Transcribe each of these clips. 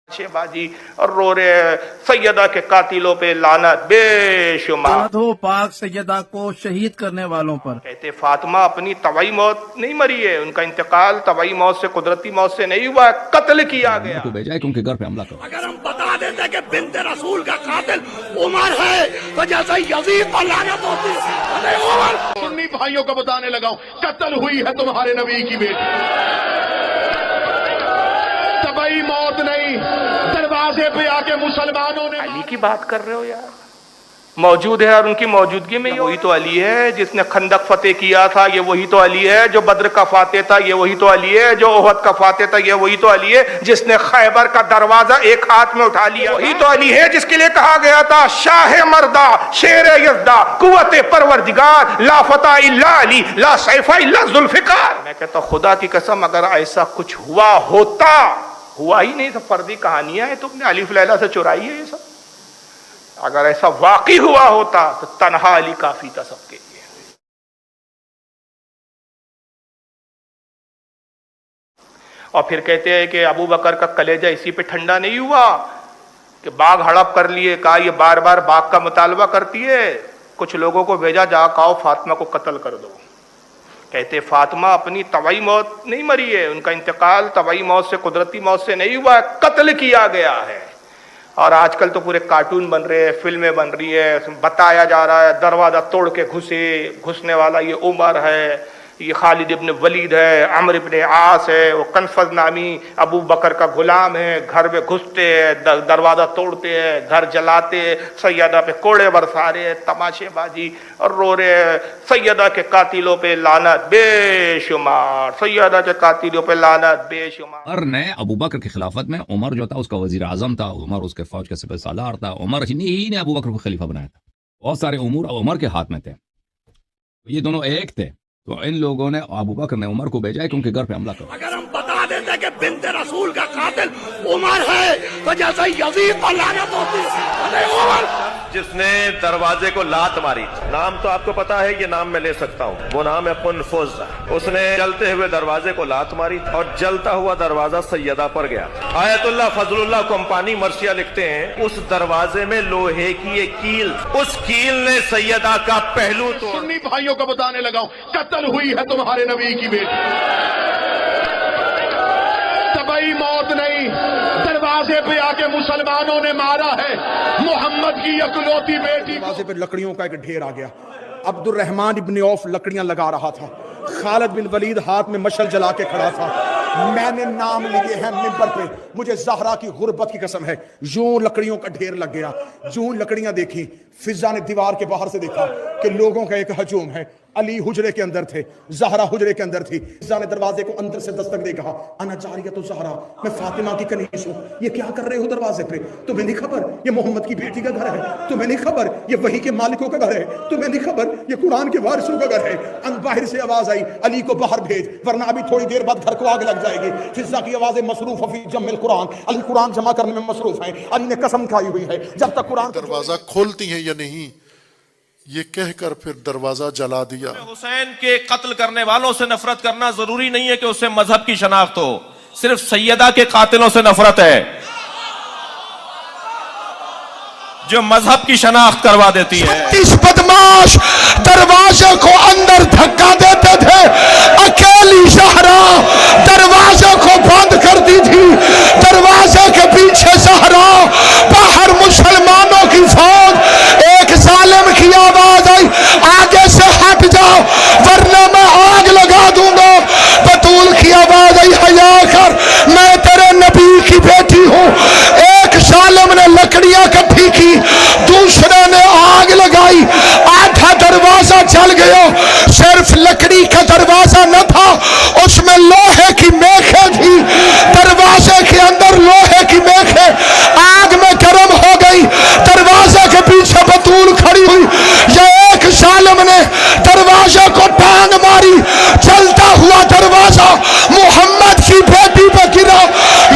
बाजी और रो रहे हैं सैयदा के कातिलों पे लानत बेशुमार। लानत हो पाक सैयदा को शहीद करने वालों पर। कहते फातिमा अपनी तवाई मौत नहीं मरी है, उनका इंतकाल तवाई मौत से, कुदरती मौत से नहीं हुआ, कत्ल किया गया। को भेजा है कि उनके घर पे हमला करो। अगर हम बता देते कि बिन्ते रसूल का कातिल उमर है तो जैसे यजीद पर लानत होती है उमर। सुन्नी भाइयों को बताने लगा हूं, कत्ल हुई है तुम्हारे नबी की बेटी, तबई मौत नहीं, दरवाजे पे आके मुसलमानों ने। अली की बात कर रहे हो यार, मौजूद है और उनकी मौजूदगी में वही तो अली है जिसने खंदक फतेह किया था, ये वही तो अली है जो बद्र का फातेह था, ये वही तो अली है जो ओहद का फातेह था, ये वही तो अली है जिसने खैबर का दरवाजा एक हाथ में उठा लिया, वही तो अली है जिसके लिए कहा गया था शाह मर्दा शेर यज़दा कुव्वत परवरदिगार ला फता इल्ला अली ला सैफा इल्ला जुल्फिकार। मैं कहता खुदा की कसम अगर ऐसा कुछ हुआ होता, हुआ ही नहीं, सब फर्जी कहानियां हैं, तुमने अलिफ लैला से चुराई है ये सब। अगर ऐसा वाकई हुआ होता तो तन्हा अली काफी था सबके लिए। और फिर कहते हैं कि अबू बकर का कलेजा इसी पे ठंडा नहीं हुआ कि बाग हड़प कर लिए, कहा ये बार बार बाग का मुतालबा करती है, कुछ लोगों को भेजा जा कहो फातिमा को कत्ल कर दो। कहते फातिमा अपनी तवाई मौत नहीं मरी है, उनका इंतकाल तवाई मौत से, कुदरती मौत से नहीं हुआ, कत्ल किया गया है। और आजकल तो पूरे कार्टून बन रहे हैं, फिल्में बन रही है, बताया जा रहा है दरवाजा तोड़ के घुसने वाला ये उमर है, ये खालिद इब्न वलीद है, अमर इब्न आस है, वो कनफज नामी अबू बकर का गुलाम है, घर में घुसते हैं, दरवाजा तोड़ते हैं, घर जलाते हैं, सैयदा पे कोड़े बरसा रहे हैं, तमाशेबाजी और रो रहे हैं सैयदा के कातिलों पे लानत बेशुमार, सैयदा के कातिलों पे लानत बेशुमार। उमर ने अबू बकर की खिलाफत में, उमर जो था उसका वजीर आजम था, उमर उसके फौज का सिपह सालार था, उमर ही ने अबू बकर को खलीफा बनाया था, बहुत सारे उमूर उमर के हाथ में थे, ये दोनों एक थे। तो इन लोगों ने अबू बकर ने उमर को भेजा है कि उनके घर पे हमला करो। अगर हम बता देते कि बिन्ते रसूल का कातिल उमर है तो जैसे यजीद पर लानत होती है उमर। जिसने दरवाजे को लात मारी, नाम तो आपको पता है, ये नाम मैं ले सकता हूँ, वो नाम है कुनफुज। उसने जलते हुए दरवाजे को लात मारी और जलता हुआ दरवाजा सैयदा पर गया। आयतुल्लाह फजलुल्लाह कंपानी मर्सिया लिखते हैं उस दरवाजे में लोहे की एक कील, उस कील ने सैयदा का पहलू तोड़। सुन्नी भाइयों को बताने लगा हूं, कत्ल हुई है तुम्हारे नबी की बेटी, तबई मौत नहीं, दरवाजे पे आके मुसलमानों ने मारा है मोहम्मद की इकलौती बेटी। दरवाजे पे लकड़ियों का एक ढेर आ गया, अब्दुल रहमान इब्न औफ लकड़ियां लगा रहा था, खालिद बिन वलीद हाथ में मशल जला के खड़ा था। मैंने नाम लिए हैं मिंबर पे, मुझे ज़हरा की गुर्बत की कसम है, यूं लकड़ियों का ढेर लग गया, यूं लकड़ियां देखी, फिजा ने दीवार के बाहर से देखा कि लोगों का एक हजूम है। अली हुजरे के अंदर थे, ज़हरा हुजरे के अंदर थी, फिजा ने दरवाजे को अंदर से दस्तक दे कहा अना जारिया तो ज़हरा, मैं फातिमा की कनीज हूं, ये क्या कर रहे हो दरवाजे पे, तुम्हें नहीं खबर ये मोहम्मद की बेटी का घर है, तुम्हें नहीं खबर ये वही के मालिकों का घर है, तुम्हें नहीं खबर ये कुरान के वारिसों का घर है। बाहर से आवाज आई अली को बाहर भेज वरना अभी थोड़ी देर बाद घर को आग लग जाएगी। फिजा की आवाज़ मसरूफ फी जम्मिल कुरान, अली कुरान जमा करने में मसरूफ है, अली ने कसम खाई हुई है जब तक कुरान। दरवाजा खोलती है या नहीं ये कहकर फिर दरवाजा जला दिया। हुसैन के कत्ल करने वालों से नफरत करना जरूरी नहीं है कि उससे मजहब की शनाख्त हो, सिर्फ सैयदा के कातिलों से नफरत है जो मजहब की शनाख्त करवा देती है। 36 बदमाश दरवाजे को अंदर धक्का देते थे, अकेली ज़हरा दरवाजे को बंद कर दी थी, दरवाजे के पीछे ज़हरा, बाहर मुसलमानों की फौज। एक जालिम की आवाज आई आगे से हट जाओ वरना मैं आग लगा दूंगा। बतूल की आवाज आई हया कर, मैं तेरे नबी की बेटी हूँ। एक जालिम ने लकड़ियां इकट्ठी की, दूसरे ने आग लगाई, आधा दरवाजा जल गया। सिर्फ लकड़ी का दरवाजा न था, उसमें लोहे की मेखें थी, दरवाजे के अंदर लोहे की मेखें आग में गर्म हो गई। दरवाजे के पीछे बतूल खड़ी हुई, ये एक जालिम ने दरवाजे को टांग मारी, चलता हुआ दरवाजा मोहम्मद की बेटी पर गिरा।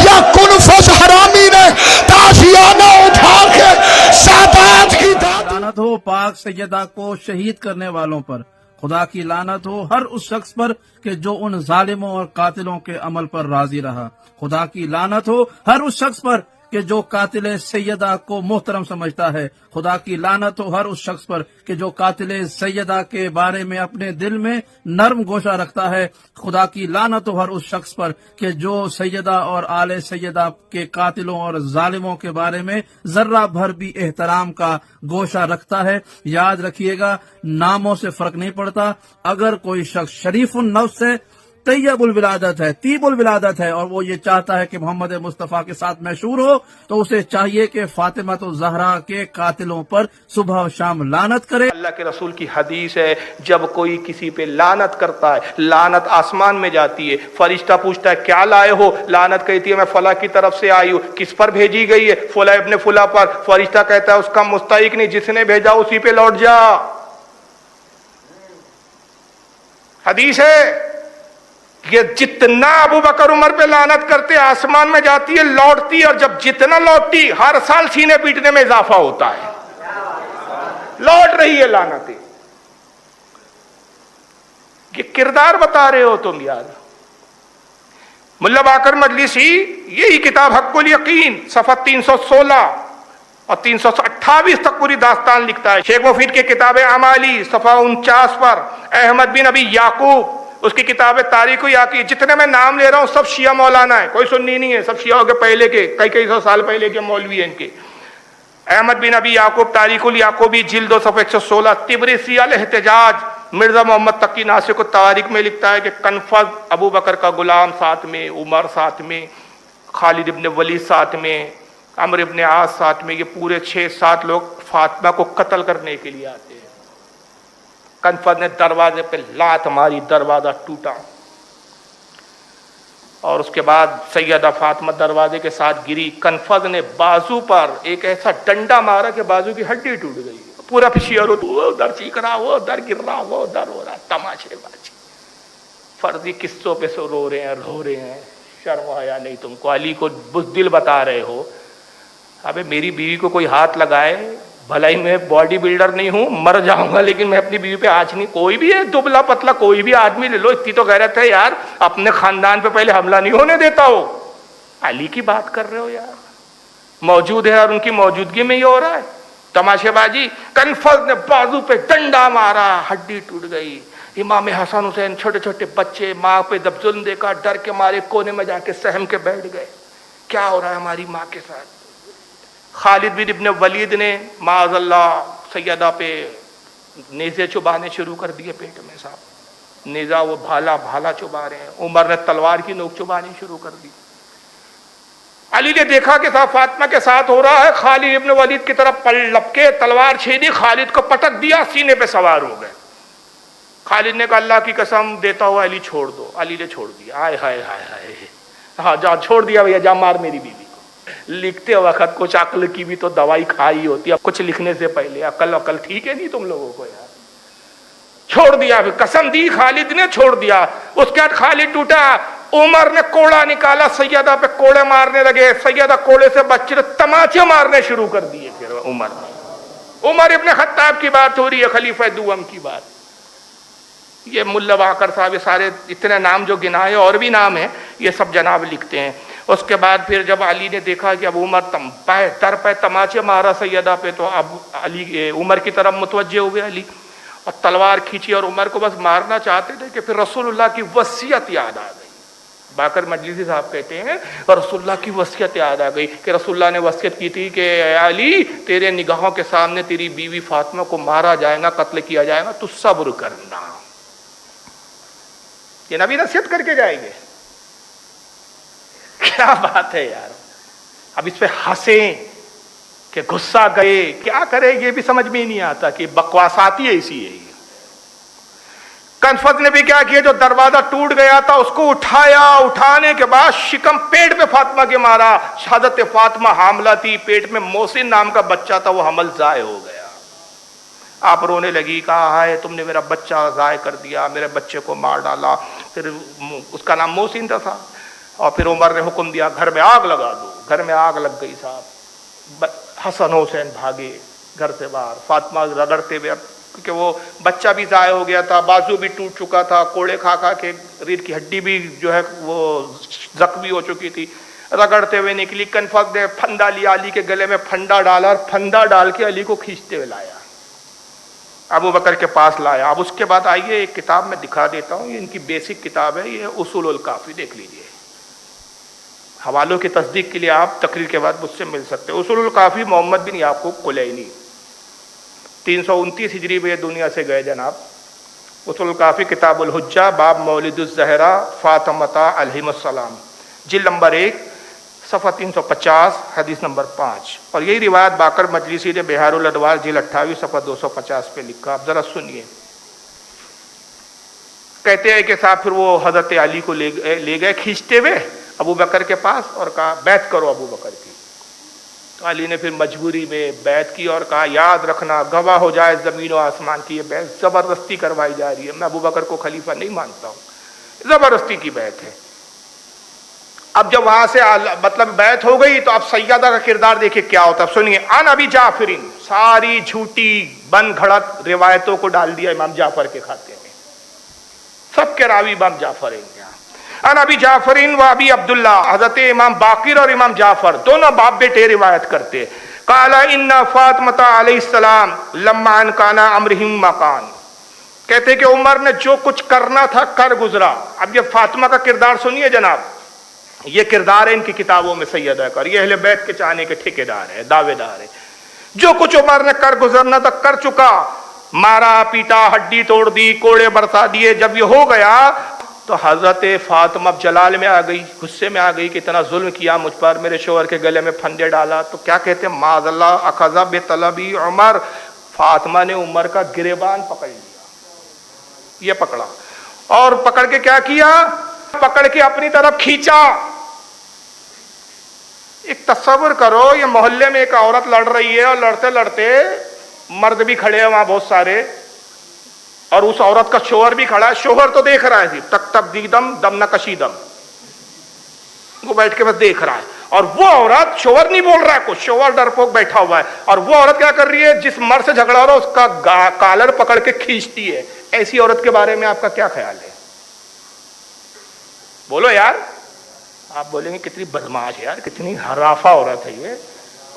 या कुनफुस हरामी ने ताशियाना उठा के सादात की लानत हो पाक सैयदा को शहीद करने वालों पर, खुदा की लानत हो हर उस शख्स पर कि जो उन जालिमों और कातिलों के अमल पर राजी रहा, खुदा की लानत हो हर उस शख्स पर کہ جو قاتل سیدہ کو محترم سمجھتا ہے، خدا کی لعنت ہو ہر اس شخص پر کہ جو قاتل سیدہ کے بارے میں اپنے دل میں نرم گوشہ رکھتا ہے، خدا کی لعنت ہو ہر اس شخص پر کہ جو سیدہ اور آل سیدہ کے قاتلوں اور ظالموں کے بارے میں ذرہ بھر بھی احترام کا گوشہ رکھتا ہے۔ یاد رکھیے گا، ناموں سے فرق نہیں پڑتا۔ اگر کوئی شخص شریف النفس ہے، طیب الولادت ہے، طیب الولادت ہے، اور وہ یہ چاہتا ہے کہ محمد مصطفیٰ کے ساتھ مشہور ہو، تو اسے چاہیے کہ فاطمہ الزہرا کے قاتلوں پر صبح و شام لعنت کرے۔ اللہ کے رسول کی حدیث ہے، جب کوئی کسی پہ لعنت کرتا ہے، لعنت آسمان میں جاتی ہے، فرشتہ پوچھتا ہے کیا لائے ہو، لعنت کہتی ہے میں فلاں کی طرف سے آئی ہوں، کس پر بھیجی گئی ہے، فلاں ابن فلاں پر، فرشتہ کہتا ہے اس کا مستحق نہیں، جس نے بھیجا اسی پہ لوٹ جا۔ حدیث ہے کہ جتنا ابو بکر عمر پہ لعنت کرتے آسمان میں جاتی ہے، لوٹتی ہے، اور جب جتنا لوٹتی ہر سال سینے پیٹنے میں اضافہ ہوتا ہے، لوٹ رہی ہے لعنتیں۔ یہ کردار بتا رہے ہو تم یار۔ ملا باقر مجلسی یہی کتاب حق الیقین صفحہ 316 اور 328 تک پوری داستان لکھتا ہے۔ شیخ مفید کی کتاب اعمالی صفحہ 49 پر، احمد بن ابی یعقوب اس کی کتاب تاریخ یاقوت، جتنے میں نام لے رہا ہوں سب شیعہ مولانا ہے، کوئی سنی نہیں ہے، سب شیعہ کے پہلے کے کئی سو سال پہلے کے مولوی ہیں ان کے۔ احمد بن ابی یعقوب تاریخ الیعقوبی جلد 2 صفحہ 116، طبرسی الاحتجاج مرزا محمد تقی ناسک التواریخ میں لکھتا ہے کہ کنفذ ابو بکر کا غلام ساتھ میں، عمر ساتھ میں، خالد ابن ولید ساتھ میں، عمرو ابن عاص ساتھ میں، یہ پورے 6-7 لوگ فاطمہ کو قتل کرنے کے لیے آتے ہیں۔ کنفذ نے دروازے پہ لات ماری، دروازہ ٹوٹا، اور اس کے بعد سیدہ فاطمہ دروازے کے ساتھ گری۔ کنفذ نے بازو پر ایک ایسا ڈنڈا مارا کہ بازو کی ہڈی ٹوٹ گئی، پورا پشیور وہ ادھر چیخ رہا، وہ ادھر گر رہا، وہ ادھر ہو رہا، تماشے بازی، فرضی قصوں پہ سے رو رہے ہیں۔ شرم و حیا نہیں تم کو، علی کو بزدل بتا رہے ہو۔ ابے میری بیوی کو کوئی ہاتھ لگائے، بھلائی میں باڈی بلڈر نہیں ہوں، مر جاؤں گا لیکن میں اپنی بیوی پہ آج نہیں، کوئی بھی ہے دبلا پتلا کوئی بھی آدمی لے لو، اتنی تو غیرت ہے یار، اپنے خاندان پہ پہلے حملہ نہیں ہونے دیتا ہو۔ علی کی بات کر رہے ہو یار، موجود ہے اور ان کی موجودگی میں یہ ہو رہا ہے تماشے بازی۔ کنفذ نے بازو پہ ڈنڈا مارا، ہڈی ٹوٹ گئی۔ امام حسن حسین چھوٹے چھوٹے بچے ماں پہ جب ظلم دیکھا ڈر کے مارے کونے میں جا کے سہم کے بیٹھ گئے، کیا ہو رہا ہے ہماری ماں کے ساتھ۔ خالد بن ابن ولید نے معاذ اللہ سیدہ پہ نیزے چبانے شروع کر دیے پیٹ میں، صاحب نیزہ وہ بھالا چبا رہے ہیں۔ عمر نے تلوار کی نوک چبانی شروع کر دی۔ علی نے دیکھا کہ صاحب فاطمہ کے ساتھ ہو رہا ہے، خالد ابن ولید کی طرف پل لپکے تلوار چھیدی، خالد کو پٹک دیا، سینے پہ سوار ہو گئے۔ خالد نے کہا اللہ کی قسم دیتا ہوا علی چھوڑ دو، علی نے چھوڑ دیا۔ آئے ہائے ہائے ہائے، ہاں جا چھوڑ دیا بھیا، جا مار میری بیوی کو۔ لکھتے وقت کچھ عقل کی بھی تو دوائی کھائی ہوتی ہے، کچھ لکھنے سے پہلے عقل ٹھیک ہے نہیں تم لوگوں کو یار۔ چھوڑ دیا، قسم دی، خالد نے چھوڑ دیا۔ اس کے بعد خالد ٹوٹا، عمر نے کوڑا نکالا، سیدہ پہ کوڑے مارنے لگے، سیدہ کوڑے سے بچے تماچے مارنے شروع کر دیے۔ پھر عمر ابن خطاب کی بات ہو رہی ہے، خلیفہ دوم کی بات۔ یہ ملا باقر صاحب، یہ سارے اتنے نام جو گنائے اور بھی نام ہیں، یہ سب جناب لکھتے ہیں۔ اس کے بعد پھر جب علی نے دیکھا کہ اب عمر در پہ تماچے مارا سیدہ پہ، تو اب علی عمر کی طرف متوجہ ہوئے علی، اور تلوار کھینچی اور عمر کو بس مارنا چاہتے تھے کہ پھر رسول اللہ کی وصیت یاد آ گئی۔ باقر مجلسی صاحب کہتے ہیں رسول اللہ کی وصیت یاد آ گئی کہ رسول اللہ نے وصیت کی تھی کہ اے علی تیرے نگاہوں کے سامنے تیری بیوی فاطمہ کو مارا جائے گا، قتل کیا جائے گا، تو صبر کرنا۔ یہ نبی نصیحت کر کے جائیں گے، کیا بات ہے یار۔ اب اس پہ ہنسیں کہ غصہ گئے، کیا کرے یہ بھی سمجھ میں ہی نہیں آتا کہ بکواسات ہی ایسی ہے۔ کنفذ نے بھی کیا کیا، جو دروازہ ٹوٹ گیا تھا اس کو اٹھایا، اٹھانے کے بعد شکم پیٹ پہ فاطمہ کے مارا۔ حضرت فاطمہ حاملہ تھی، پیٹ میں محسن نام کا بچہ تھا، وہ حمل ضائع ہو گیا۔ آپ رونے لگی، کہا ہائے تم نے میرا بچہ ضائع کر دیا، میرے بچے کو مار ڈالا۔ پھر اس کا نام محسن تھا، اور پھر عمر نے حکم دیا گھر میں آگ لگا دو۔ گھر میں آگ لگ گئی صاحب، حسن حسین بھاگے گھر سے باہر، فاطمہ رگڑتے ہوئے، کیونکہ وہ بچہ بھی ضائع ہو گیا تھا، بازو بھی ٹوٹ چکا تھا، کوڑے کھا کھا کے ریڑھ کی ہڈی بھی جو ہے وہ زخمی ہو چکی تھی۔ रगड़ते हुए निकली, कनफक दे फंदा लिया, अली के गले में फंदा डाला और फंदा डाल के अली को खींचते हुए लाया, अबू बकर के पास लाया। अब उसके बाद आइए एक किताब में दिखा देता हूँ, ये इनकी बेसिक किताब है, ये उसूलुल काफी, देख लीजिए। हवालों की तस्दीक के लिए आप तकरीर के बाद मुझसे मिल सकते हैं। उसूलुल काफी मोहम्मद बिन याकूब कुलैनी 329 हिजरी में दुनिया से गए जनाब। उसूलुल काफी किताबुल हुज्जा बाब मौलिदुज ज़हरा फातिमा अलैहिस्सलाम, जिल्द नंबर 1 सफ़ा 350 हदीस नंबर 5। और यही रिवायत बाकर मजलिसी ने बिहारुल अदवार जिल्द 28 सफ़ा 250 पे लिखा। आप जरा सुनिए। कहते हैं कि साहब फिर वो हजरत अली को ले गए खींचते हुए अबू बकर के पास और कहा बैत करो अबू बकर की। तो अली ने फिर मजबूरी में बैत की और कहा याद रखना, गवाह हो जाए जमीन और आसमान की, ये बैत जबरदस्ती करवाई जा रही है, मैं अबू बकर को खलीफा नहीं मानता हूँ, जबरदस्ती की बैत है। अब जब वहां से मतलब बैत हो गई तो अब सैयदा का किरदार देखिए क्या होता है, सुनिए। अन अबी जाफरिन, सारी झूठी बन घड़त रिवायतों को डाल दिया इमाम जाफर के खाते में, सबके रावी इमाम जाफर हैं। अन अबी जाफरिन व अबी अब्दुल्ला, हजरत इमाम बाकिर और इमाम जाफर दोनों बाप बेटे रिवायत करते। काला इन्ना फातिमा अलैहिस्सलाम लम्मा अन काना अमरहिम मकान, कहते कि उमर ने जो कुछ करना था कर गुजरा। अब ये फातिमा का किरदार सुनिए जनाब, ये किरदार है इनकी किताबों में सैयदा का, ये अहले बैत के चाहने के ठेकेदार है, दावेदार है। जो कुछ उमर ने कर गुजरना था कर चुका, मारा पीटा, हड्डी तोड़ दी, कोड़े बरसा दिए। जब ये हो गया तो हजरत फातिमा जलाल में आ गई, गुस्से में आ गई कि इतना जुल्म किया मुझ पर, मेरे शोहर के गले में फंदे डाला। तो क्या कहते हैं, माज़ल्ला अखज़ा बेतलबी उमर, फातिमा ने उमर का गिरेबान पकड़ लिया, ये पकड़ा और पकड़ के क्या किया, पकड़ के अपनी तरफ खींचा। एक तस्वीर करो, ये मोहल्ले में एक औरत लड़ रही है और लड़ते लड़ते मर्द भी खड़े हैं वहां बहुत सारे, और उस औरत का शोहर भी खड़ा है, शोहर तो देख रहा है, तक तक दीदम दम न कशीदम, वो बैठ के बस देख रहा है। और वो औरत, शोहर नहीं बोल रहा है कुछ, शोहर डरपोक बैठा हुआ है, और वो औरत क्या कर रही है, जिस मर्द से झगड़ा हो रहा है उसका कालर पकड़ के खींचती है। ऐसी औरत के बारे में आपका क्या ख्याल है, बोलो यार। आप बोलेंगे कितनी बदमाश है यार, कितनी हराफा औरत है ये,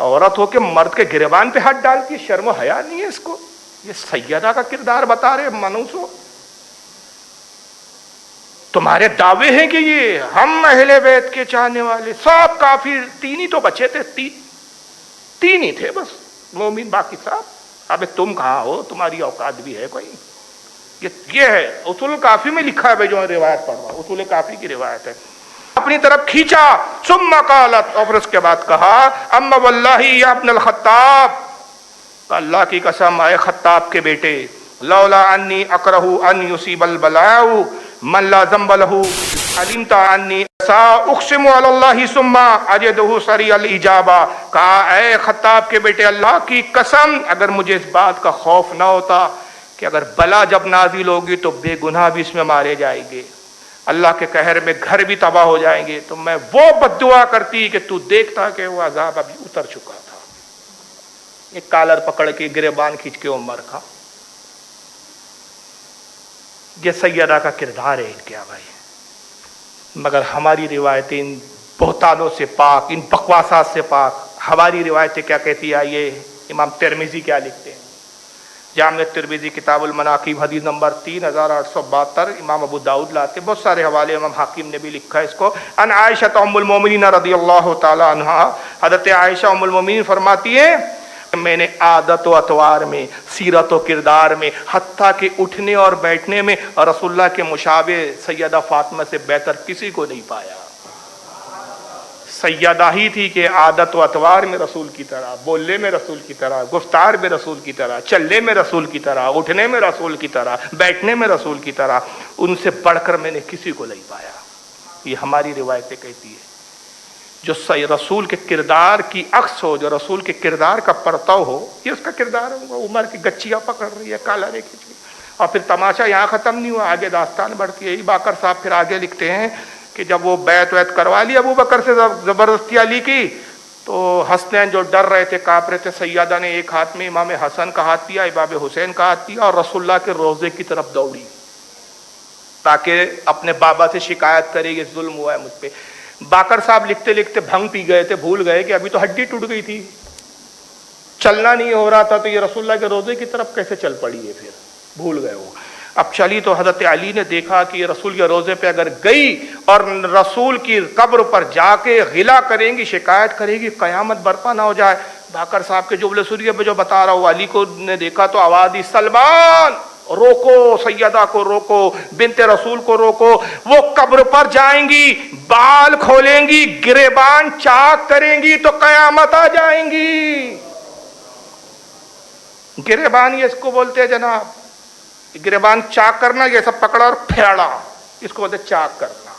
औरत हो के मर्द के गिरबान पे हाथ डालती है, शर्म हया नहीं है इसको। ये सैयदा का किरदार बता रहे मनुष्य, तुम्हारे दावे हैं कि ये हम अहले बैत के चाहने वाले सब काफिर, तीन ही तो बचे थे, तीन ही थे बस मोमिन, बाकी सब। अबे तुम कहाँ हो, तुम्हारी औकात भी है कोई। ये है उसूल काफी में लिखा है भाई, जो रिवायत पढ़ रहा, उसूल काफी की रिवायत है। अपनी तरफ खींचा, सुम्मा कालत, और फिर उसके बाद कहा अम्मा वल्लाही या इब्नुल खत्ताब, अल्लाह की कसम आए खत्ताब के बेटे, लौला अन्नी अकरहु अन युसीबल बलाउ मन ला ज़म्बलहु अलिमता अन्नी सा उक़सिमु अलल्लाहि सुम्मा अजिदहु सरीअल इजाबा। कहा ऐ खत्ताब के बेटे, अल्लाह की कसम अगर मुझे इस बात का खौफ ना होता कि अगर बला जब नाजिल होगी तो बेगुनाह भी इसमें मारे जाएंगे, अल्लाह के कहर में घर भी तबाह हो जाएंगे, तो मैं वो बद्दुआ करती कि तू देखता कि वो अजाब अभी उतर चुका था। एक कालर पकड़ के गिरेबान खींच के उमर का, ये सैयदा का किरदार है इनके भाई। मगर हमारी रिवायतें इन बहुतानों से पाक, इन बकवासात से पाक। हमारी रिवायतें क्या कहती है, ये इमाम तिरमिजी क्या लिखते हैं, जामे तिरमिजी किताबुल मनाकिब हदीस नंबर 3872, इमाम अबू दाऊद लाते, बहुत सारे हवाले, इमाम हाकिम ने भी लिखा है इसको। अन आयशा उम्मुल मोमिनीन रदियल्लाहु ताला अन्हा, हज़रत आयशा उम्मुल मोमिनीन फरमाती है मैंने आदत व अतवार में, सीरत व किरदार में, हत्ता के उठने और बैठने में रसूलुल्लाह के मुशाबे सैयदा फातिमा से बेहतर किसी को नहीं पाया। सैयदा ही थी कि आदत व अतवार में रसूल की तरह, बोलने में रसूल की तरह, गुफ्तार में रसूल की तरह, चलने में रसूल की तरह, उठने में रसूल की तरह, बैठने में रसूल की तरह, उनसे बढ़कर मैंने किसी को नहीं पाया। ये हमारी रिवायतें कहती है। जो रसूल के किरदार की अक्स हो, जो रसूल के किरदार का परताव हो, ये उसका किरदार होगा। उमर की गच्चियाँ पकड़ रही है, काला रे खींच रही, और फिर तमाशा यहाँ ख़त्म नहीं हुआ, आगे दास्तान बढ़ती है। बाकर साहब फिर आगे लिखते हैं कि जब वो बैत वैत करवा ली अबू बकर से, ज़बरदस्ती अली की, तो हसनैन जो डर रहे थे, काँप रहे थे, सैयदा ने एक हाथ में इमाम हसन का हाथ दिया, इमाम हुसैन का हाथ दिया, और रसूलुल्लाह के रोज़े की तरफ दौड़ी ताकि अपने बाबा से शिकायत करे, ये जुल्म हुआ है मुझ पर। बाकर साहब लिखते लिखते भंग पी गए थे, भूल गए कि अभी तो हड्डी टूट गई थी, चलना नहीं हो रहा था, तो ये रसूलुल्लाह के रोजे की तरफ कैसे चल पड़ी है, फिर भूल गए वो। अब चली तो हजरत अली ने देखा कि ये रसूल के रोजे पे अगर गई और रसूल की कब्र पर जाके गिला करेंगी, शिकायत करेगी, कयामत बर्पा ना हो जाए। बाकर साहब के जुमले सूर्य पे जो बता रहा हूँ, अली को ने देखा तो आवाज दी, सलमान रोको, सैयदा को रोको, बिनते रसूल को रोको। वो कब्र पर जाएंगी, बाल खोलेंगी, गिरेबान चाक करेंगी तो कयामत आ जाएंगी। गिरेबान ये इसको बोलते हैं जनाब, गिरेबान चाक करना, ये सब पकड़ा और फेड़ा, इसको बोलते चाक करना।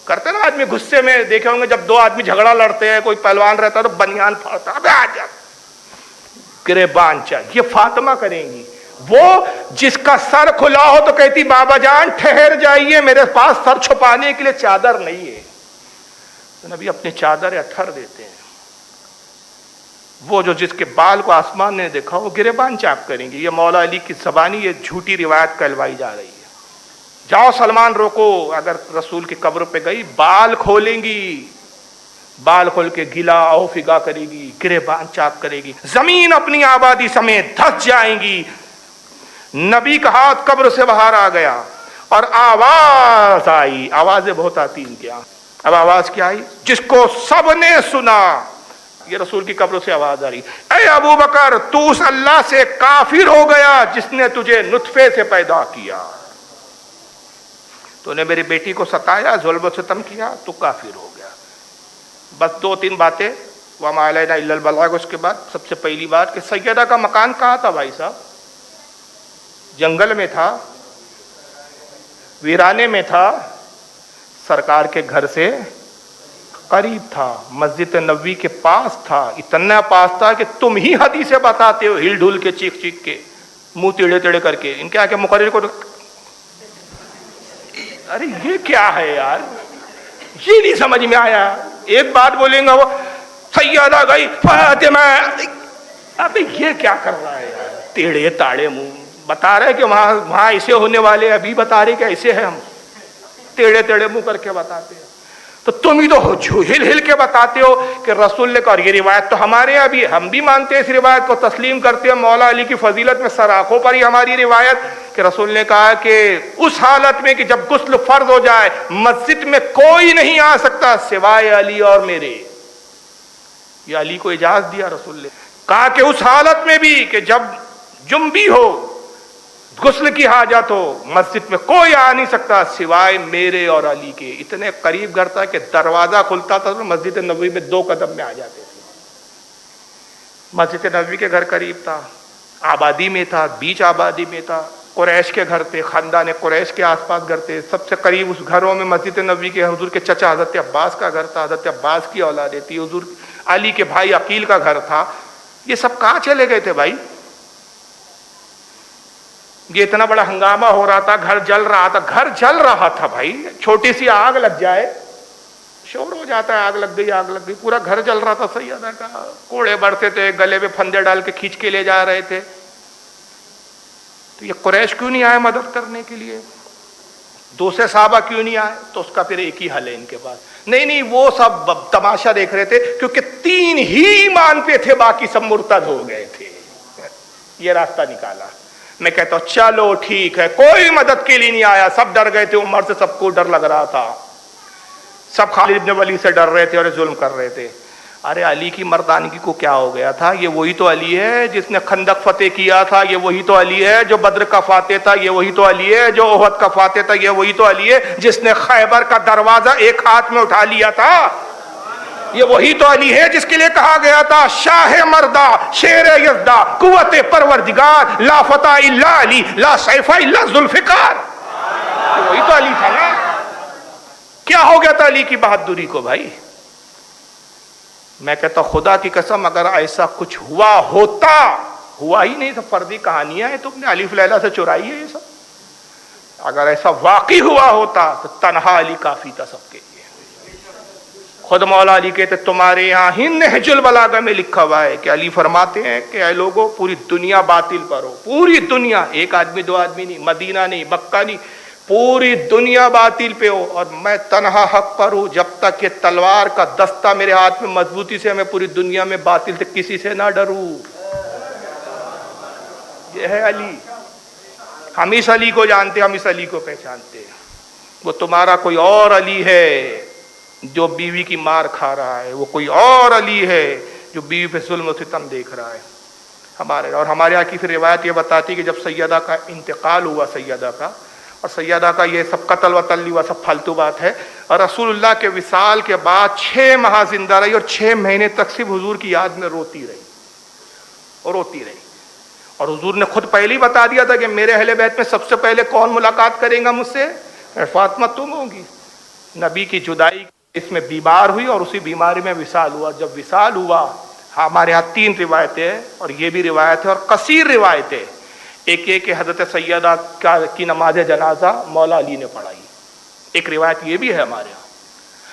करते ना आदमी गुस्से में, देखे होंगे जब दो आदमी झगड़ा लड़ते हैं, कोई पहलवान रहता है तो बनियान फाड़ता, अबे आ जा, गिरेबान चाक। ये फातिमा करेंगी। वो जिसका सर खुला हो तो कहती बाबा जान ठहर जाइए, मेरे पास सर छुपाने के लिए चादर नहीं है, तो नबी अपनी चादर अथर देते हैं। वो जो जिसके बाल को आसमान ने देखा वो गिरेबान चाक करेंगे। ये मौला अली की ज़बानी ये झूठी रिवायत कहलवाई जा रही है। जाओ सलमान रोको, अगर रसूल की कब्र पे गई बाल खोलेंगी, बाल खोल के गिला और फिगा करेगी, गिरेबान चाक करेगी, जमीन अपनी आबादी समेत धस जाएंगी। नबी का हाथ कब्र से बाहर आ गया और आवाज आई, आवाजें बहुत आती इनके यहाँ। अब आवाज क्या आई? जिसको सबने सुना, ये रसूल की कब्र से आवाज आ रही, ऐ अबू बकर तू उस अल्लाह से काफिर हो गया जिसने तुझे नुत्फे से पैदा किया, तूने मेरी बेटी को सताया, जुल्म सितम किया, तू काफिर हो गया। बस दो तीन बातें, वमा अलैना इल्लल बलाग। उसके बाद सबसे पहली बात कि सैयदा का मकान कहाँ था भाई साहब? जंगल में था, वीराने में था, सरकार के घर से करीब था, मस्जिद नबवी के पास था, इतना पास था कि तुम ही हदीसें बताते हो हिल ढुल के, चीख चीख के, मुंह टेढ़े टेढ़े करके। इनके आके मुकर्रिर को, अरे ये क्या है यार, ये नहीं समझ में आया। एक बात बोलेंगे वो सैयदा गई फातिमा, अबे ये क्या कर रहा है यार, टेढ़े ताड़े मुंह। बता रहे कि वहां ऐसे होने वाले, अभी बता रहे कि ऐसे है, हम टेढ़े टेढ़े मुंह करके बताते हैं। तो तुम ही तो हिल हिल के बताते हो कि रसूल ने कहा। और ये रिवायत तो हमारे यहाँ भी, हम भी मानते हैं, इस रिवायत को तस्लीम करते हैं। मौला अली की फजीलत में सराखों पर ही हमारी रिवायत कि रसूल ने कहा कि उस हालत में कि जब गुस्ल फर्ज हो जाए, मस्जिद में कोई नहीं आ सकता सिवाय अली और मेरे। ये अली को इजाजत दिया रसूल ने, कहा कि उस हालत में भी कि जब जुम्बी हो, गुस्ल की हाजत हो, मस्जिद में कोई आ नहीं सकता सिवाय मेरे और अली के। इतने करीब घर था कि दरवाजा खुलता था तो मस्जिद नबवी में 2 कदम में आ जाते थे। मस्जिद नबवी के घर करीब था, आबादी में था, बीच आबादी में था, कुरैश के घर थे, खानदान कुरैश के आसपास घर थे। सबसे करीब उस घरों में मस्जिद नबवी के हुजूर के चचा हजरत अब्बास का घर था, हजरत अब्बास की औलाद थी, हुजूर अली के भाई अकील का घर था। ये सब कहाँ चले गए थे भाई? ये इतना बड़ा हंगामा हो रहा था, घर जल रहा था, घर जल रहा था भाई, छोटी सी आग लग जाए शोर हो जाता है, आग लग गई, आग लग गई, पूरा घर जल रहा था। सैयदा का कोड़े बढ़ते थे, गले में फंदे डाल के खींच के ले जा रहे थे। तो ये कुरैश क्यों नहीं आए मदद करने के लिए? दूसरे साहबा क्यों नहीं आए? तो उसका फिर एक ही हल है इनके पास, नहीं वो सब तमाशा देख रहे थे, क्योंकि 3 ही ईमान पे थे, बाकी सब मुर्तद हो गए थे। ये रास्ता निकाला। मैं कहता हूं चलो ठीक है, कोई मदद के लिए नहीं आया, सब डर गए थे, उमर से सबको डर लग रहा था, सब खालिद इब्न वलीद से डर रहे थे और जुल्म कर रहे थे। अरे अली की मर्दानगी को क्या हो गया था? ये वही तो अली है जिसने खंदक फतेह किया था, ये वही तो अली है जो बद्र का फातेह था, ये वही तो अली है जो ओहद का फातेह था, ये वही तो अली है जिसने खैबर का दरवाजा एक हाथ में उठा लिया था, ये वही तो अली है जिसके लिए कहा गया था शाह मर्दा शेर यज़दा कुव्वत परवरदिगार ला फता इल्ला अली ला सैफा इल्ला जुल्फिकार। वही तो अली था ना। क्या हो गया था अली की बहादुरी को भाई? मैं कहता खुदा की कसम अगर ऐसा कुछ हुआ होता, हुआ ही नहीं तो फर्जी कहानियां हैं तुमने अलीफ लैला से चुराई है ये सब। अगर ऐसा वाकई हुआ होता तो तन्हा अली काफी था सबके लिए। खुद मौला अली कहते तुम्हारे यहाँ ही नहजुल बलागा में लिखा हुआ है कि अली फरमाते हैं कि ऐ लोगों पूरी दुनिया बातिल पर हो, पूरी दुनिया, एक आदमी 2 आदमी नहीं, मदीना नहीं, मक्का नहीं, पूरी दुनिया बातिल पे हो और मैं तनहा हक पर हूं, जब तक कि तलवार का दस्ता मेरे हाथ में मजबूती से, मैं पूरी दुनिया में बातिल से किसी से ना डरूं। ये है अली। हम इस अली को जानते, हम इस अली को पहचानते हैं। वो तुम्हारा कोई और अली है जो बीवी की मार खा रहा है, वो कोई और अली है जो बीवी पे जुल्म सितम देख रहा है। हमारे यहाँ की फिर रिवायत ये बताती कि जब सैयदा का इंतकाल हुआ, सैयदा का, और सैयदा का ये सब कत्ल वतल हुआ, सब फालतू बात है, और रसूलुल्लाह के विसाल के बाद 6 माह जिंदा रही और 6 महीने तक सिर्फ हुजूर की याद में रोती रही और रोती रही। और हुजूर ने खुद पहले ही बता दिया था कि मेरे अहले बैत में सबसे पहले कौन मुलाकात करेगा मुझसे? फातिमा तुम होगी। नबी की जुदाई इसमें बीमार हुई और उसी बीमारी में विसाल हुआ। जब विसाल हुआ, हमारे यहाँ 3 रिवायतें, और ये भी रिवायत है और कसीर रिवायतें, एक एक हजरत सैयदा की नमाज जनाजा मौला अली ने पढ़ाई। एक रिवायत ये भी है हमारे यहाँ।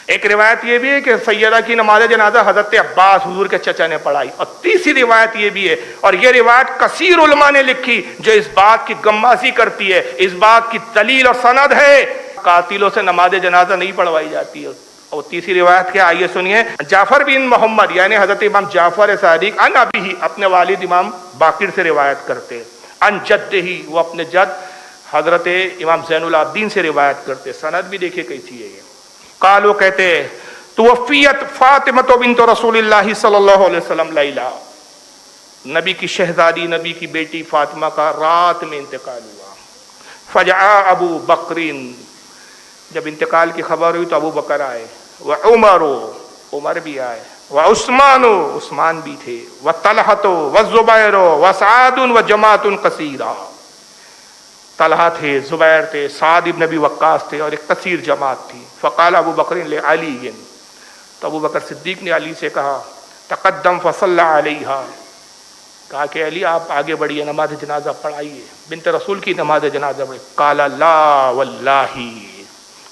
एक रिवायत ये भी है कि सैयदा की नमाज जनाजा हजरत अब्बास हुजूर के चचा ने पढ़ाई। और तीसरी रिवायत ये भी है, और ये रिवायत कसीर उलमा ने लिखी, जो इस बात की गम्मासी करती है, इस बात की दलील और सनद है, कातिलों से नमाज जनाजा नहीं पढ़वाई जाती है। और तीसरी रिवायत क्या, आइए सुनिए। जाफर बिन मोहम्मद यानी हजरत इमाम जाफर सादिक अन अबीही, अपने वालिद इमाम बाकिर से रिवायत करते, अन जद्दिही, वो अपने जद हजरत इमाम ज़ैनुल आबिदीन से रिवायत करते। सनद भी देखिए कैसी है ये। कालो कहते तुवफ़ियत फातिमा बिन्त रसूलिल्लाह सल्लल्लाहु अलैहि वसल्लम लैला, नबी की शहजादी, नबी की बेटी फातिमा का रात में इंतकाल हुआ। फजा अबू बकरिन, जब इंतकाल की खबर हुई तो अबू बकर आए, वह उमर भी आए, वह उस्मान भी थे, वह तलहतो व जुबैरो व सादुन व जमातुन कसीरा। तलहा थे, जुबैर थे, साद इब्न नबी वक्कास थे और एक कसीर जमात थी। फ़क़ाल अबू बकर ले अली, तो अबू बकर सिद्दीक ने अली से कहा, तक़द्दम फसल्ला अलैहा, कहा कि अली आप आगे बढ़िए, नमाज जनाजा पढ़ाइए, बिन्त रसूल की नमाज जनाजा पढ़े। काला ला वल्लाही,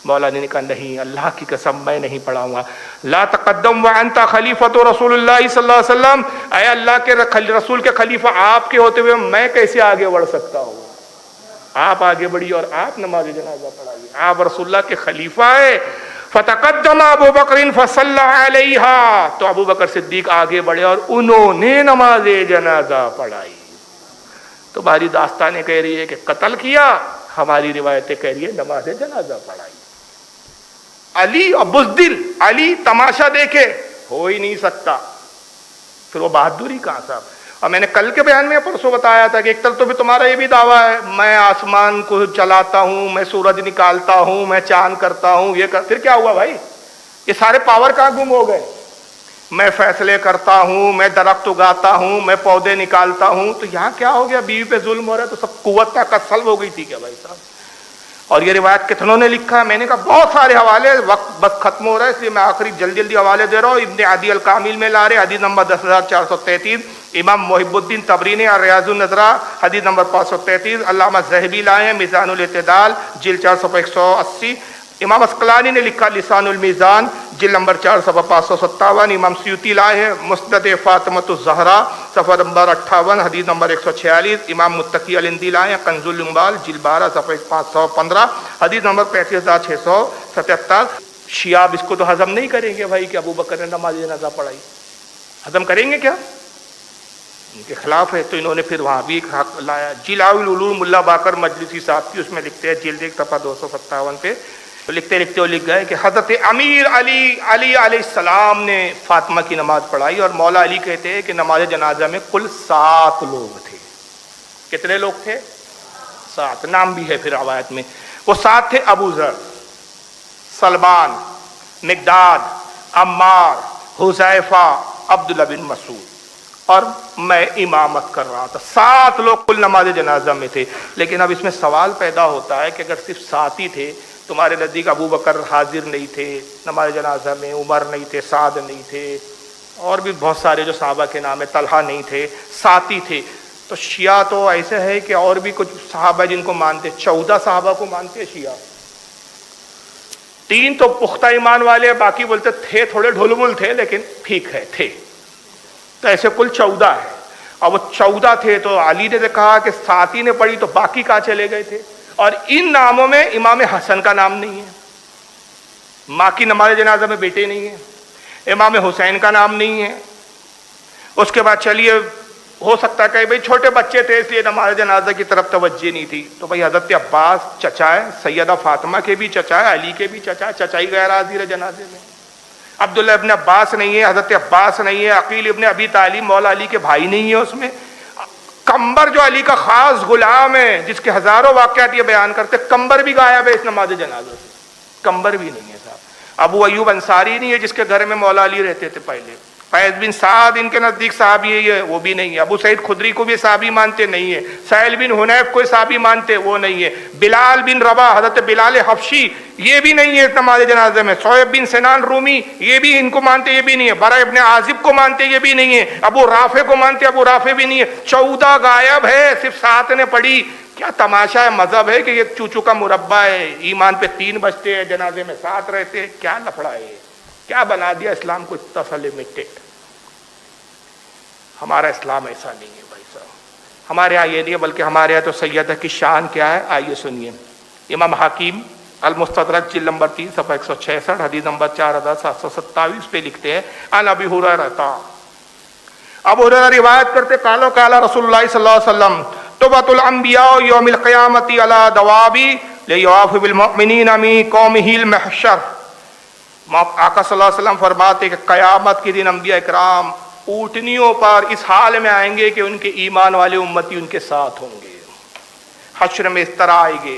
मौला ने कहा नहीं, अल्लाह की कसम मैं नहीं पढ़ाऊंगा। ला तक़द्दम व अंता खलीफतु रसूलुल्लाह सल्लल्लाहु अलैहि वसल्लम, ऐ अल्लाह के रसूल के खलीफा आपके होते हुए मैं कैसे आगे बढ़ सकता हूँ? आप आगे बढ़िए और आप नमाज जनाजा पढ़ाइए, आप रसूलुल्लाह के खलीफा है। फतक़द्दम अबू बकर फसल्ला अलैहा, तो अबू बकर सिद्दीक आगे बढ़े और उन्होंने नमाज जनाजा पढ़ाई। तो हमारी दास्तानें कह रही है कि कत्ल किया, हमारी रिवायतें कह रही है नमाज जनाजा पढ़ाई। अली और बुज़दिल, अली तमाशा देखे, हो ही नहीं सकता, फिर वो बहादुरी कहाँ साहब। और मैंने कल के बयान में परसों बताया था कि एक तरफ तो भी तुम्हारा ये भी दावा है, मैं आसमान को चलाता हूं, मैं सूरज निकालता हूं, मैं चांद करता हूं, ये कर, फिर क्या हुआ भाई? ये सारे पावर कहाँ गुम हो गए? मैं फैसले करता हूं, मैं दरख्त उगाता हूं, मैं पौधे निकालता हूं, तो यहाँ क्या हो गया? बीवी पे जुल्म हो रहा है, तो सब कुव्वत का सल्ब हो गई थी क्या भाई साहब? और ये रिवायत कितनों ने लिखा है? मैंने कहा बहुत सारे हवाले, वक्त बस खत्म हो रहा है इसलिए मैं आखिरी जल्दी जल्दी हवाले दे रहा हूँ। इब्न अदी अल कामिल में ला रहे, हदीस नंबर 10,433, इमाम मुहिबुद्दीन तबरी ने रियाजुन नजरा हदीस नंबर 533, अल्लामा ज़हबी लाए हैं मीज़ानुल इत्तिदाल जिल्द 400/180, इमाम अस्कलानी ने लिखा लिसानुल मीज़ान जिल्द नंबर 400/557, इमाम स्यूती लाए हैं मुस्नद फातिमतुज़ ज़हरा सफ़र नंबर 58 हदीस नंबर 146, इमाम मुत्तकी अल-हिंदी लाए हैं कंजुल उम्बाल जिल्द 12 सफ़र 515 हदीस नंबर 35,677। शिया अब इसको तो हजम नहीं करेंगे भाई कि अबू बकर ने नमाज जनाजा पढ़ाई, हजम करेंगे क्या? इनके खिलाफ है। तो इन्होंने फिर वहाँ भी एक हक लाया। जिलाउल उलूम मुल्ला बाकर मजलिसी साहब की, उसमें लिखते हैं जिल्द 1 सफ़ा 257 पे, तो लिखते लिखते वो लिख गए कि हज़रत अमीर अली अलैहिस्सलाम ने फातिमा की नमाज पढ़ाई। और मौला अली कहते हैं कि नमाज जनाजा में कुल 7 लोग थे। कितने लोग थे? 7। नाम भी है फिर रवायत में। वो 7 थे, अबू ज़र, सलमान, मिकदाद, अम्मार, हुज़ैफा, अब्दुल्लाह बिन मसूद, और मैं इमामत कर रहा था। 7 लोग कुल नमाज जनाजा में थे। लेकिन अब इसमें सवाल पैदा होता है कि अगर सिर्फ 7 ही थे, तुम्हारे नज़दीक अबू बकर हाजिर नहीं थे नमाज जनाजा में, उमर नहीं थे, साद नहीं थे, और भी बहुत सारे जो सहाबा के नाम है, तलहा नहीं थे, 7 ही थे, तो शिया तो ऐसे है कि और भी कुछ सहाबा जिनको मानते, 14 सहाबा को मानते शिया। 3 तो पुख्ता ईमान वाले, बाकी बोलते थे थोड़े ढुलमुल थे लेकिन ठीक है थे, तो ऐसे कुल 14 है। अब वो 14 थे तो अली ने कहा कि 7 ही ने पढ़ी, तो बाकी कहाँ चले गए थे? اور ان ناموں میں امام حسن کا نام نہیں ہے، ماں کی نماز جنازہ میں بیٹے نہیں ہیں، امام حسین کا نام نہیں ہے۔ اس کے بعد چلیے ہو سکتا ہے کہ بھئی چھوٹے بچے تھے اس لیے نماز جنازہ کی طرف توجہ نہیں تھی، تو بھئی حضرت عباس چچا ہے، سیدہ فاطمہ کے بھی چچا ہے، علی کے بھی چچا ہے، چچائی غیر حاضر ہے جنازے میں۔ عبداللہ ابن عباس نہیں ہے، حضرت عباس نہیں ہے، عقیل ابن ابی طالب مولا علی کے بھائی نہیں ہے اس میں۔ کمبر جو علی کا خاص غلام ہے جس کے ہزاروں واقعات یہ بیان کرتے، کمبر بھی غائب ہے اس نماز جنازہ سے، کمبر بھی نہیں ہے صاحب۔ ابو ایوب انصاری نہیں ہے جس کے گھر میں مولا علی رہتے تھے پہلے۔ فیض بن سعد ان کے نزدیک صحابی ہے، وہ بھی نہیں ہے۔ ابو سعید خدری کو بھی صحابی مانتے نہیں ہے۔ سہیل بن حنیف کو صحابی مانتے، وہ نہیں ہے۔ بلال بن رباح حضرت بلال حبشی یہ بھی نہیں ہے نماز جنازے میں۔ صہیب بن سنان رومی یہ بھی ان کو مانتے، یہ بھی نہیں ہے۔ برا ابن عازب کو مانتے، یہ بھی نہیں ہے۔ ابو رافع کو مانتے، ابو رافع بھی نہیں ہے۔ 14 غائب ہے، صرف 7 نے پڑھی۔ کیا تماشا ہے، مذہب ہے کہ یہ چوچو کا مربع ہے، ایمان پہ 3 بجتے ہیں، جنازے میں 7 رہتے ہیں؟ کیا لفڑا ہے، کیا بنا دیا اسلام کو اتنا سا لمیٹڈ؟ ہمارا اسلام ایسا نہیں ہے بھائی صاحب، ہمارے ہاں یہ نہیں ہے، بلکہ ہمارے ہاں تو سیدہ کی شان کیا ہے، آئیے سنیے۔ امام حاکم المستدرک جلد نمبر 3 صفحہ 166 حدیث نمبر 4727 پہ لکھتے ہیں، عن ابی ہریرہ، ابو ہریرہ روایت کرتے، قالو قال رسول اللہ صلی اللہ علیہ وسلم تبعت الانبیاء یوم القیامت علی دوابی لیواف بالمؤمنین من قومہ المحشر۔ آقا صلی اللہ علیہ وسلم فرماتے کہ قیامت کے دن انبیاء اکرام اونٹنیوں پر اس حال میں آئیں گے کہ ان کے ایمان والے امتی ان کے ساتھ ہوں گے۔ حشر میں اس طرح آئیں گے،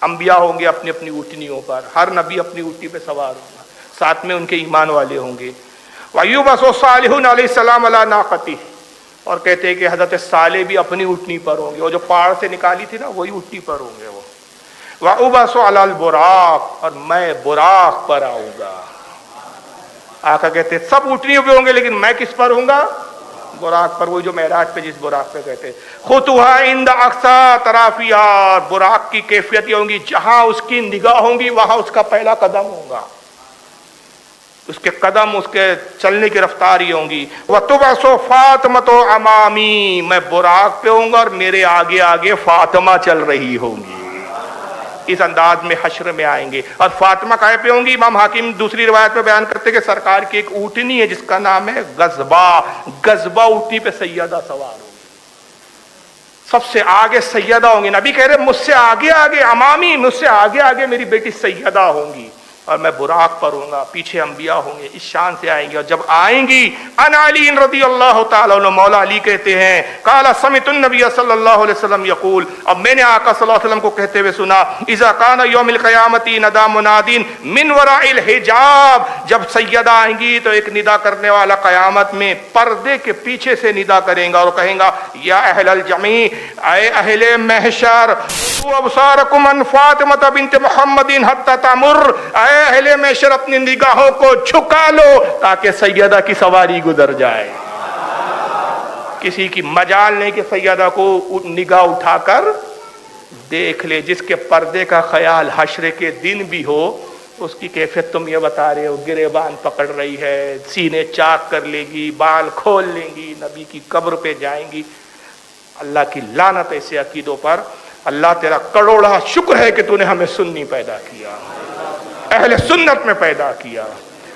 انبیاء ہوں گے اپنی اپنی اونٹنیوں پر، ہر نبی اپنی اونٹی پہ سوار ہوگا، ساتھ میں ان کے ایمان والے ہوں گے۔ وَيُبْعَثُ صَالِحٌ علیہ السلام علی ناقتہ، اور کہتے ہیں کہ حضرت صالح بھی اپنی اونٹنی پر ہوں گے، وہ جو پہاڑ سے نکالی تھی نا وہی اونٹنی پر ہوں گے وہ۔ وَأُبْعَثُ عَلَى الْبُرَاقِ، اور میں براق پر آؤں گا۔ آقا کہتے ہیں سب اونٹنیوں پہ ہوں گے لیکن میں کس پر ہوں گا؟ براق پر، وہ جو معراج پہ جس براق پہ کہتے ہیں خطوها عند اقصى طرافها، براق کی کیفیت یہ ہوں گی جہاں اس کی نگاہ ہوں گی وہاں اس کا پہلا قدم ہوگا، اس کے قدم، اس کے چلنے کی رفتار یہ ہوں گی۔ وَتُبْعَثُ فَاطِمَةُ أَمَامِي، میں براق پہ ہوں گا اور میرے آگے آگے فاطمہ چل رہی ہوں گی۔ اس انداز میں حشر میں آئیں گے، اور فاطمہ کائے پہ ہوں گی؟ امام حاکم دوسری روایت میں بیان کرتے کہ سرکار کی ایک اونٹنی ہے جس کا نام ہے غضبہ، غضبہ اونٹنی پہ سیدہ سوار ہوگی، سب سے آگے سیدہ ہوں گی۔ نبی کہہ رہے مجھ سے آگے آگے، امامی، مجھ سے آگے آگے میری بیٹی سیدہ ہوں گی، اور میں براق پر ہوں گا، پیچھے انبیاء ہوں گے، اس شان سے آئیں گے۔ اور جب آئیں گی، ان علی رضی اللہ تعالیٰ عنہ، مولا علی کہتے ہیں، قال سمعت النبی صلی اللہ علیہ وسلم یقول، اب میں نے آقا صلی اللہ علیہ وسلم کو کہتے ہوئے سنا، اذا کان یوم القیامت ندا منادین من وراء الحجاب، جب سیدہ آئیں گی تو ایک ندا کرنے والا قیامت میں پردے کے پیچھے سے ندا کریں گا اور کہیں گا، یا اہل الجمیع، اے اہل محشر، ابصارکم عن فاطمہ بنت محمد حتی تمر، اے اہل محشر اپنی نگاہوں کو جھکا لو تاکہ سیدہ کی سواری گزر جائے۔ کسی کی مجال نہیں کہ سیدہ کو نگاہ اٹھا کر دیکھ لے، جس کے پردے کا خیال حشر کے دن بھی ہو، اس کی کیفیت تم یہ بتا رہے ہو، گریبان پکڑ رہی ہے، سینے چاک کر لے گی، بال کھول لیں گی، نبی کی قبر پہ جائیں گی۔ اللہ کی لعنت ایسے عقیدوں پر۔ اللہ تیرا کروڑا شکر ہے کہ تو نے ہمیں سنی پیدا کیا، اہل سنت میں پیدا کیا،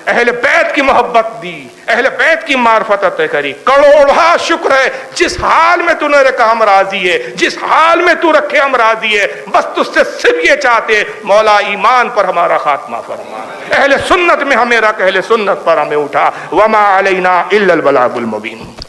اہل بیت کی محبت دی، اہل بیت کی معرفت عطا کری۔ کروڑا شکر ہے، جس حال میں تو نے رکھا ہم راضی ہے، جس حال میں تو رکھے ہم راضی ہے، بس تجھ سے صرف یہ چاہتے، مولا ایمان پر ہمارا خاتمہ فرما، اہل سنت میں ہمیں رکھ، اہل سنت پر ہمیں اٹھا۔ وما علینا الا البلاغ المبین۔